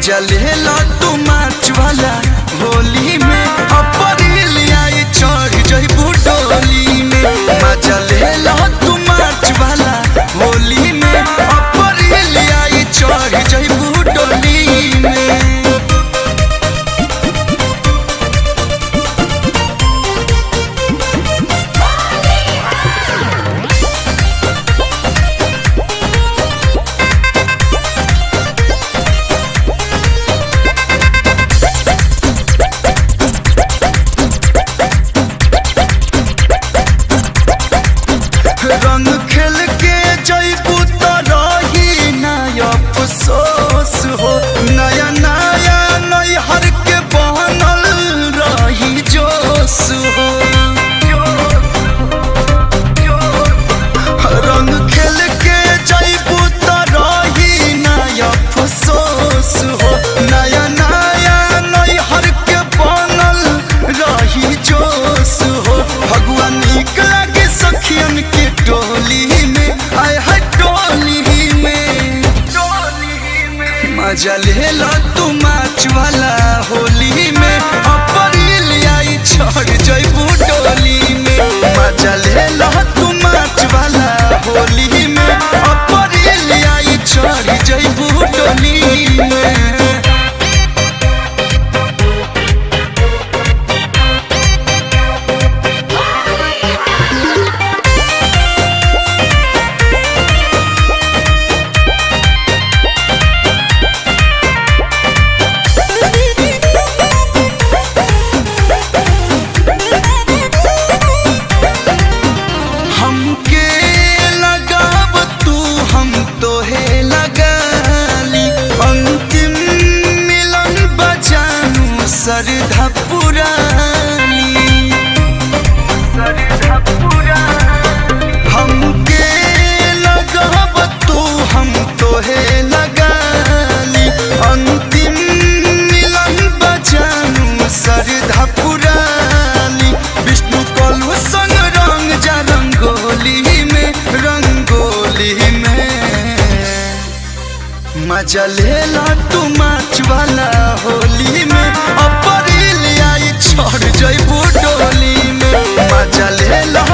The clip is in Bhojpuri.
मजा ले लो तू मार्च वाला होली में, अप्रैल आई चढ़ जइबू डोली में। मजा ले लो तू मार्च वाला होली में, अप्रैल आई चढ़ जइबू डोली में। रंग खेल के जइबू तो रही ना अफसोस हो, नया नया नैहर के बनल रही जोश हो। रंग खेल के जइबू तो रही ना अफसोस हो, नया नया नैहर के बनल रही जोश हो। भगवान नीक लागे सखियन के टोली में, आय है टोली में। मजा ले लो तू मार्च वाला होली में, अप्रैल आई चढ़ जइबू डोली में। मजा ले लो तू मार्च वाला होली में, अप्रैल आई चढ़ जइबू डोली में। हमके लगाव तू हम तोहे लगाली, अंतिम मिलन बजानू सरधा पुरानी। हमके लगाव तू हम तोहे लगाली, अंतिम मिलन बजानू सरधा पुरानी। विष्णु कलु संग रंग जा रंगोली में, रंगोली में। मजा ले लो तू मार्च वाला होली में, अप्रैल आई चढ़ जइबू डोली में। मजा ले लो